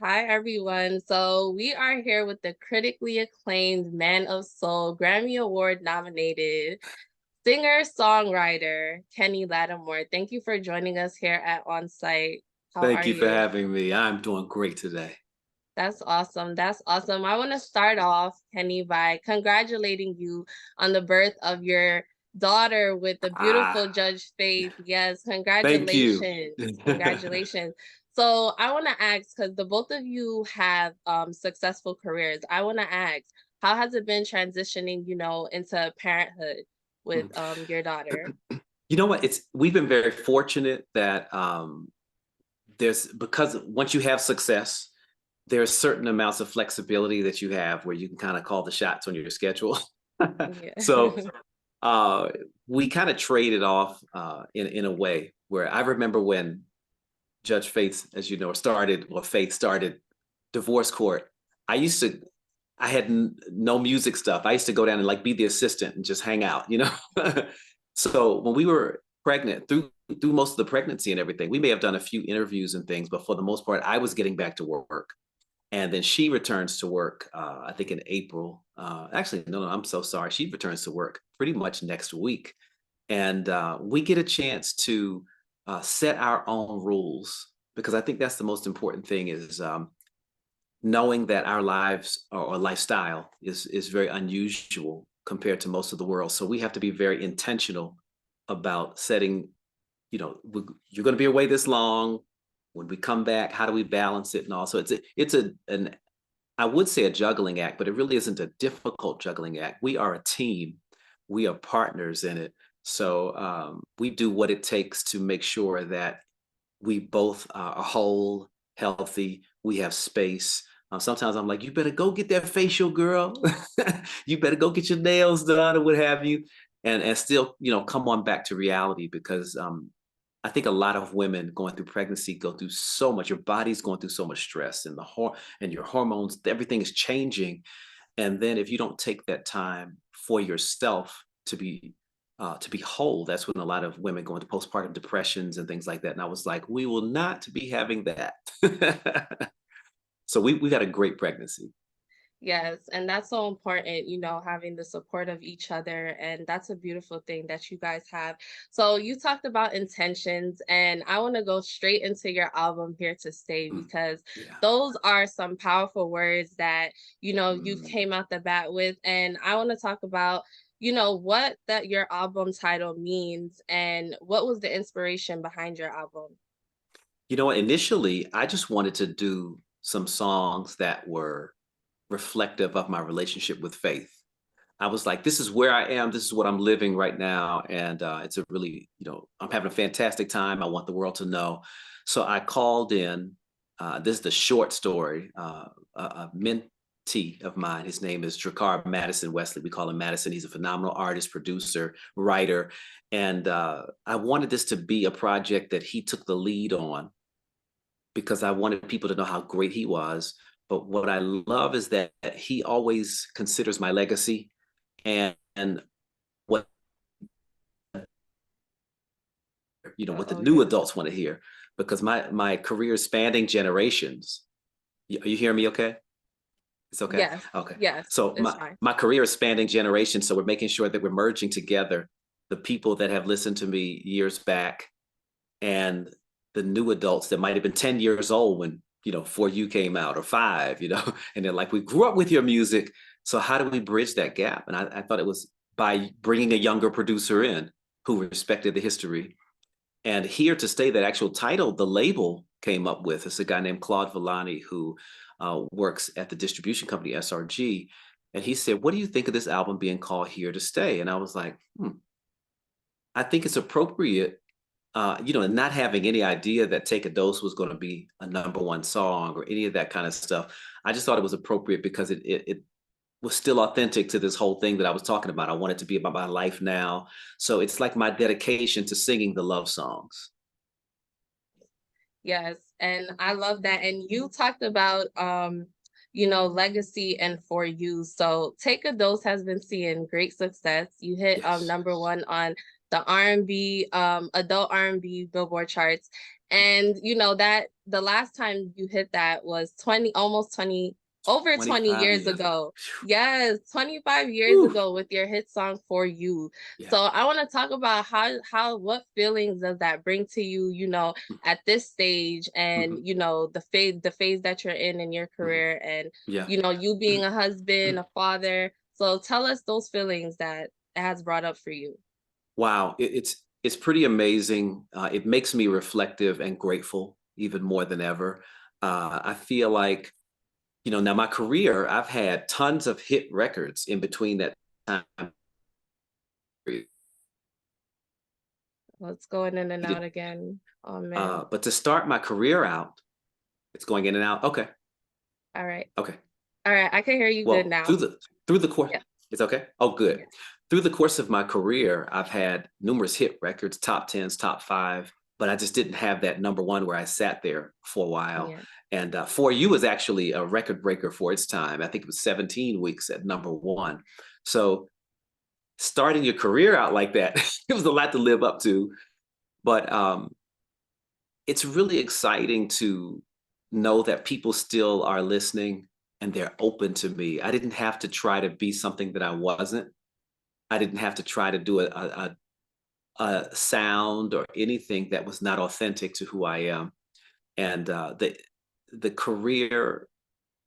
Hi, everyone. So we are here with the critically acclaimed Man of Soul, Grammy Award nominated singer-songwriter, Kenny Lattimore. Thank you for joining us here at OnSite. How Thank are you for you? having me. I'm doing great today. That's awesome. That's awesome. I want to start off, Kenny, by congratulating you on the birth of your daughter with the beautiful Ah, Judge Faith. Yes, thank you. congratulations. Congratulations. So I want to ask, because the both of you have successful careers, I want to ask, how has it been transitioning, into parenthood with your daughter? You know what? We've been very fortunate that there's because once you have success, there's certain amounts of flexibility that you have where you can kind of call the shots on your schedule. Yeah. So uh, we kind of traded off in a way where I remember when Judge Faith, as you know, Faith started divorce court. I used to I had no music stuff. I used to go down and like be the assistant and just hang out, you know. So when we were pregnant, through most of the pregnancy and everything, we may have done a few interviews and things, but for the most part, I was getting back to work. And then she returns to work, I think in April. Actually, no, I'm so sorry. She returns to work pretty much next week, and we get a chance to set our own rules because I think that's the most important thing is knowing that our lives or lifestyle is very unusual compared to most of the world. So we have to be very intentional about setting, you're going to be away this long. When we come back, how do we balance it? And also, an I would say a juggling act, but it really isn't a difficult juggling act. We are a team. We are partners in it. So we do what it takes to make sure that we both are whole, healthy. We have space. Sometimes I'm like, you better go get that facial, girl. You better go get your nails done or what have you, and still, come on back to reality because I think a lot of women going through pregnancy go through so much. Your body's going through so much stress, and and your hormones, everything is changing. And then if you don't take that time for yourself to be whole, that's when a lot of women go into postpartum depressions and things like that. And I was like, we will not be having that. So we got a great pregnancy. Yes, and that's so important, having the support of each other. And that's a beautiful thing that you guys have. So you talked about intentions, and I want to go straight into your album Here to Stay Mm, because yeah. those are some powerful words that, you Mm. came out the bat with. And I want to talk about, what that your album title means and what was the inspiration behind your album. You know what? Initially, I just wanted to do some songs that were reflective of my relationship with faith. I was like, this is where I am. This is what I'm living right now. And it's a really, I'm having a fantastic time. I want the world to know. So I called in. This is the short story. A mentee of mine, his name is Drakar Madison Wesley. We call him Madison. He's a phenomenal artist, producer, writer. And I wanted this to be a project that he took the lead on because I wanted people to know how great he was. But what I love is that he always considers my legacy and what what the Oh, new yeah. adults want to hear because my career is spanning generations. Are you hearing me okay? It's okay. Yes, Okay. yes, So it's fine. my career is spanning generations, so we're making sure that we're merging together the people that have listened to me years back and the new adults that might have been 10 years old when For You came out or 5, and they're like, we grew up with your music, so how do we bridge that gap? And I thought it was by bringing a younger producer in who respected the history. And Here to Stay, that actual title, the label came up with. It's a guy named Claude Villani who works at the distribution company SRG. And he said, what do you think of this album being called Here to Stay? And I was like, I think it's appropriate, and not having any idea that Take a Dose was going to be a #1 song or any of that kind of stuff. I just thought it was appropriate because it was still authentic to this whole thing that I was talking about. I want it to be about my life now. So it's like my dedication to singing the love songs. Yes, and I love that. And you talked about legacy and For You. So Take a Dose has been seeing great success. You hit Yes. #1 on the R&B, adult R&B Billboard charts. And that the last time you hit that was 20, almost 20, over 20 25 years years ago. ago. Yes, 25 years Whew. ago with your hit song For You. Yeah. So I want to talk about what feelings does that bring to you, at this stage, and Mhm, the phase that you're in your mhm. career, and Yeah. you being a husband, a father. So tell us those feelings that it has brought up for you. Wow, it's pretty amazing. It makes me reflective and grateful even more than ever. I feel like, now my career, I've had tons of hit records in between that time period. Let's go in and out again. Oh man. But to start my career out, it's going in and out. Okay, All right. okay. All right. I can hear you good Well, now. through the course, Yeah. it's okay. Oh, good. Yeah. Through the course of my career, I've had numerous hit records, top tens, top five, but I just didn't have that number one where I sat there for a while. Yeah. And For You was actually a record breaker for its time. I think it was 17 weeks at number one. So starting your career out like that, it was a lot to live up to. But it's really exciting to know that people still are listening and they're open to me. I didn't have to try to be something that I wasn't. I didn't have to try to do a sound or anything that was not authentic to who I am. And the career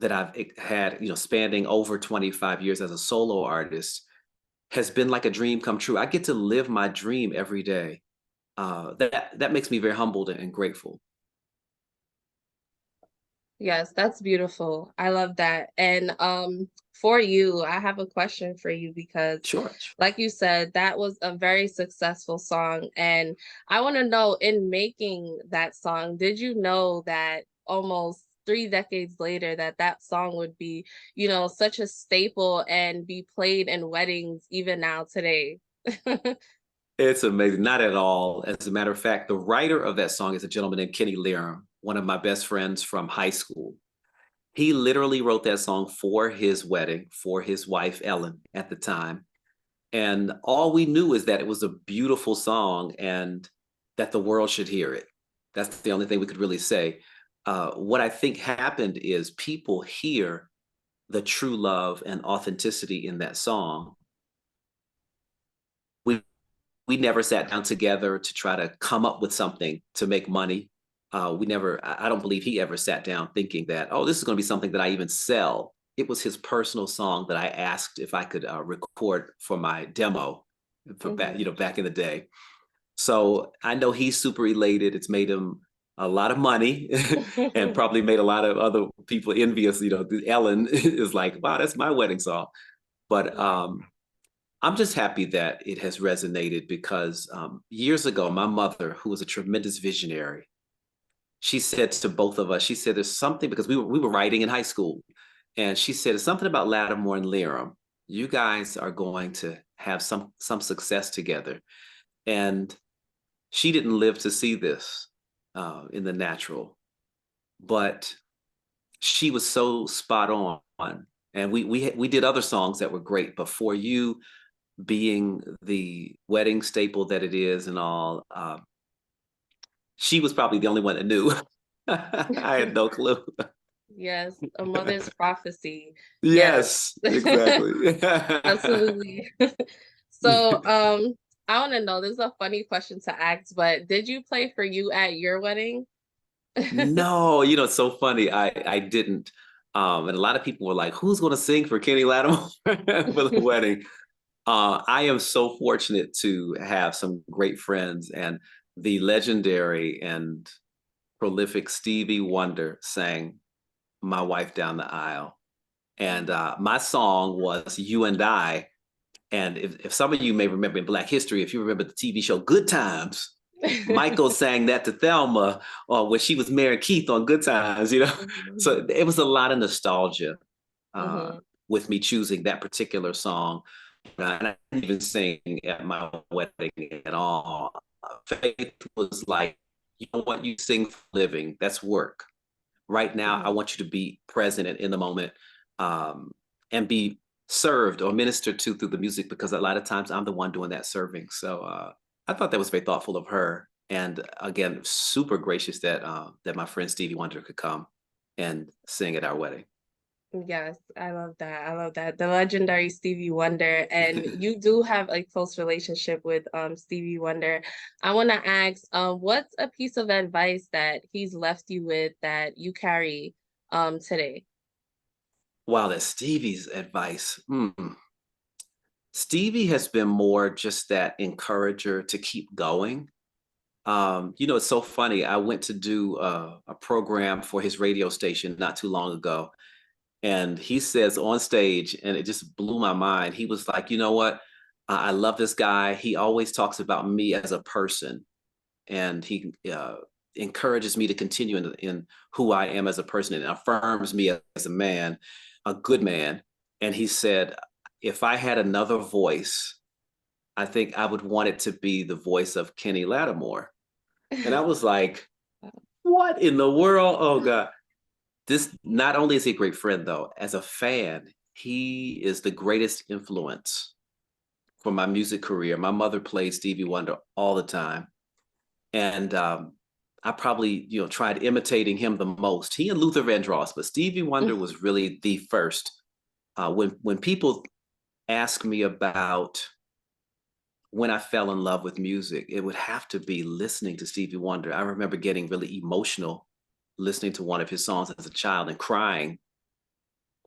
that had, spanning over 25 years as a solo artist, has been like a dream come true. I get to live my dream every day. That makes me very humbled and grateful. Yes, that's beautiful. I love that. And for you, I have a question for you because Sure. like you said, that was a very successful song, and I want to know, in making that song, did you know that almost 3 decades later that song would be, such a staple and be played in weddings even now today? It's amazing. Not at all. As a matter of fact, the writer of that song is a gentleman named Kenny Lerum, one of my best friends from high school. He literally wrote that song for his wedding, for his wife, Ellen, at the time. And all we knew is that it was a beautiful song and that the world should hear it. That's the only thing we could really say. What I think happened is people hear the true love and authenticity in that song. We we never sat down together to try to come up with something to make money. We never, I don't believe he ever sat down thinking that, oh, this is going to be something that I even sell. It was his personal song that I asked if I could record for my demo for back, Hmm. back in the day. So I know he's super elated. It's made him a lot of money and probably made a lot of other people envious. Ellen is like, wow, that's my wedding song. But Yeah. I'm just happy that it has resonated because years ago, my mother, who was a tremendous visionary, she said to both of us, she said, there's something, because we were writing in high school. And she said, there's something about Lattimore and Leram. You guys are going to have some success together. And she didn't live to see this in the natural, but she was so spot on. And we did other songs that were great, but For You, being the wedding staple that it is and all, she was probably the only one that knew. I had no clue. Yes, a mother's prophecy. Yes. Yes, exactly. Absolutely. So, I want to know, this is a funny question to ask, but did you play For You at your wedding? No, it's so funny. I didn't. And a lot of people were like, "Who's going to sing for Kenny Lattimore for the wedding?" I am so fortunate to have some great friends, and the legendary and prolific Stevie Wonder sang my wife down the aisle. And my song was You and I. And if some of you may remember in Black History, if you remember the TV show Good Times, Michael sang that to Thelma when she was marrying Keith on Good Times. So Mhm, it was a lot of nostalgia uh, mhm, with me choosing that particular song. And I didn't even sing at my wedding at all. Faith was like, you know what, you sing for a living, that's work. Right now, I mhm. want you to be present and in the moment, um, and be served or ministered to through the music, because a lot of times I'm the one doing that serving. So I thought that was very thoughtful of her. And again, super gracious that that my friend Stevie Wonder could come and sing at our wedding. Yes, I love that. I love that. The legendary Stevie Wonder, and you do have a close relationship with Stevie Wonder. I want to ask, what's a piece of advice that he's left you with that you carry today? Wow, that's Stevie's advice. Stevie has been more just that encourager to keep going. It's so funny. I went to do a program for his radio station not too long ago, and he says on stage, and it just blew my mind. He was like, "You know what? I love this guy. He always talks about me as a person, and he encourages me to continue in who I am as a person, and affirms me as a man, a good man." And he said, "If I had another voice, I think I would want it to be the voice of Kenny Lattimore." And I was like, "What in the world? Oh God." This not only is he a great friend, though, as a fan, he is the greatest influence for my music career. My mother played Stevie Wonder all the time. And I probably, tried imitating him the most. He and Luther Vandross, but Stevie Wonder was really the first. When people ask me about when I fell in love with music, it would have to be listening to Stevie Wonder. I remember getting really emotional listening to one of his songs as a child and crying.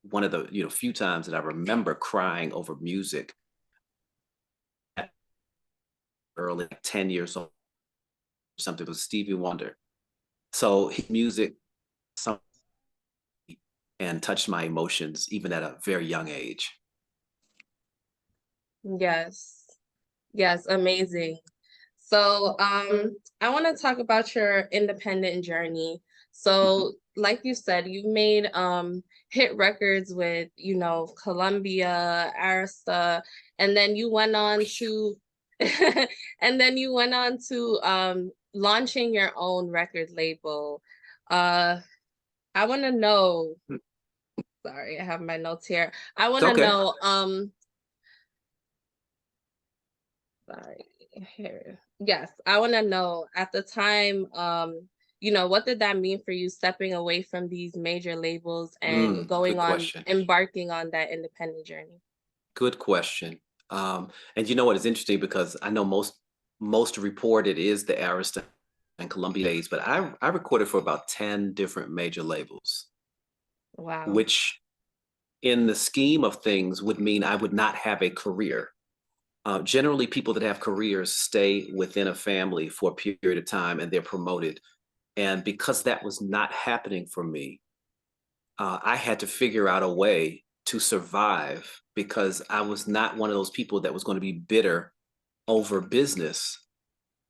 One of the few times that I remember crying over music at early, like 10 years old, something was Stevie Wonder. So his music some- and touched my emotions even at a very young age. Yes. Yes, amazing. So, I want to talk about your independent journey. Mhm. So, like you said, you made hit records with, Columbia, Arista, and then you went on to and then you went on to launching your own record label. Uh I want to know, sorry, I have my notes here. I It's want to okay. know sorry. Here. Yes, I want to know at the time, what did that mean for you stepping away from these major labels and Good question. embarking on that independent journey? Good question. And you know what is interesting because I know most reported is the Arista and Columbia days, but I recorded for about 10 different major labels, Wow. which in the scheme of things would mean I would not have a career. Generally, people that have careers stay within a family for a period of time and they're promoted. And because that was not happening for me, I had to figure out a way to survive because I was not one of those people that was going to be bitter over business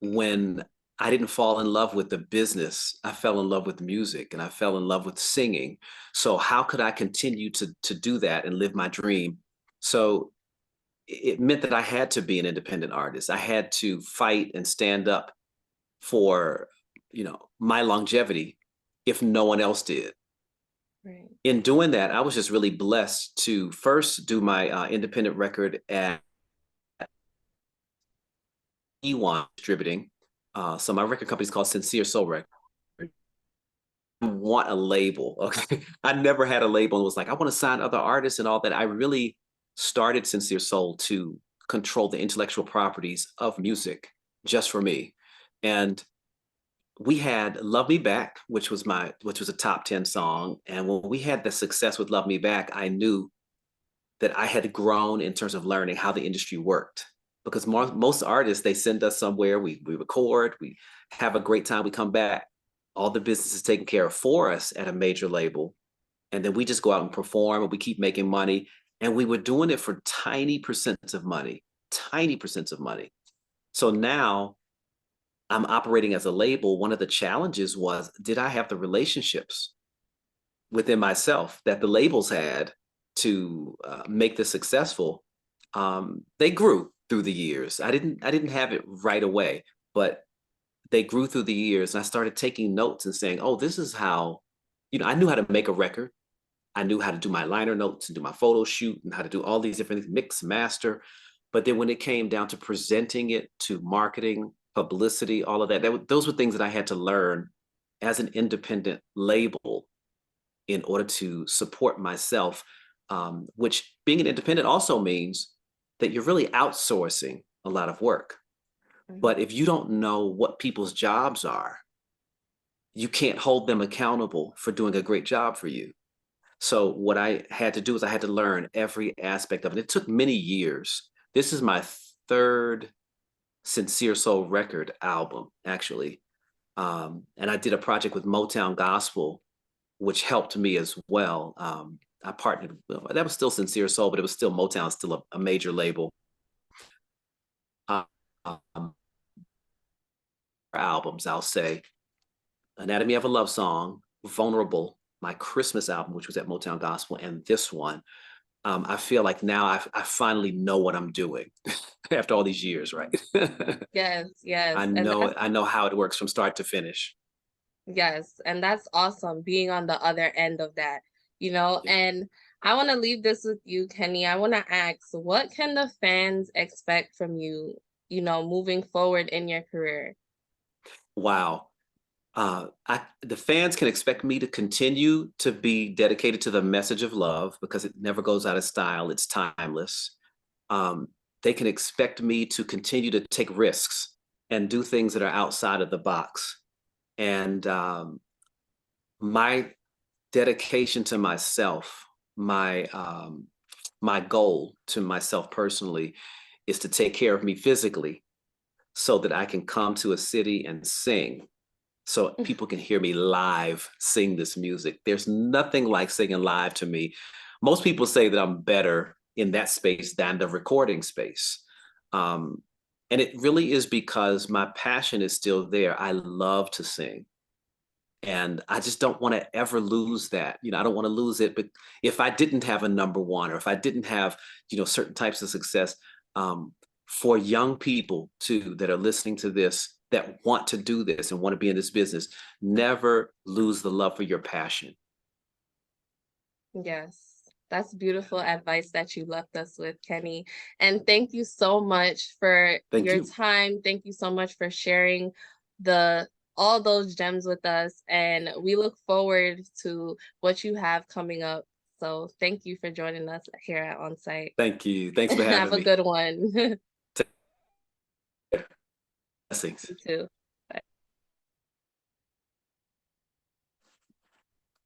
when I didn't fall in love with the business. I fell in love with music and I fell in love with singing. So how could I continue to do that and live my dream? So it meant that I had to be an independent artist. I had to fight and stand up for, my longevity if no one else did. Right. In doing that, I was just really blessed to first do my independent record at E1 Distributing. So my record company is called Sincere Soul Records. Want a label. Okay. I never had a label and was like, I want to sign other artists and all that. I really started Sincere Soul to control the intellectual properties of music just for me. And we had Love Me Back, which was a top 10 song. And when we had the success with Love Me Back, I knew that I had grown in terms of learning how the industry worked. Because most artists, they send us somewhere, we record, we have a great time, we come back. All the business is taken care of for us at a major label. And then we just go out and perform and we keep making money. And we were doing it for tiny percents of money, tiny percents of money. So now I'm operating as a label. One of the challenges was, did I have the relationships within myself that the labels had to make this successful? They grew through the years. I didn't have it right away, but they grew through the years. And I started taking notes and saying, "Oh, this is how." I knew how to make a record. I knew how to do my liner notes and do my photo shoot and how to do all these different things, mix, master. But then when it came down to presenting it to marketing, publicity, all of that. Those were things that I had to learn as an independent label in order to support myself, which being an independent also means that you're really outsourcing a lot of work. But Mhm. if you don't know what people's jobs are, you can't hold them accountable for doing a great job for you. So what I had to do is I had to learn every aspect of it. It took many years. This is my third Sincere Soul record album, actually. And I did a project with Motown Gospel, which helped me as well. I partnered, well, that was still Sincere Soul, but it was still Motown, still a major label. Uh, um, albums, I'll say Anatomy of a Love Song, Vulnerable, my Christmas album, which was at Motown Gospel, and this one. I feel like now I finally know what I'm doing after all these years, right? Yes, yes, and that's I know how it works from start to finish. yes, and that's awesome being on the other end of that, Yeah. and I wanna leave this with you, Kenny. I wanna ask, what can the fans expect from you, moving forward in your career? Wow. The fans can expect me to continue to be dedicated to the message of love because it never goes out of style. It's timeless. Um, they can expect me to continue to take risks and do things that are outside of the box. And my dedication to myself, my goal to myself personally, is to take care of me physically so that I can come to a city and sing so people can hear me live sing this music. There's nothing like singing live to me. Most people say that I'm better in that space than the recording space. Um, and it really is because my passion is still there. I love to sing. And I just don't want to ever lose that. I don't want to lose it. But if I didn't have a number one, or if I didn't have, certain types of success, um, for young people too that are listening to this, that want to do this and want to be in this business, never lose the love for your passion. Yes, that's beautiful advice that you left us with, Kenny. And thank you so much for Thank your you. time. Thank you so much for sharing the all those gems with us. And we look forward to what you have coming up. So thank you for joining us here at OnSite. Thank you. Thanks for Have having a me. good one. Blessings. You too.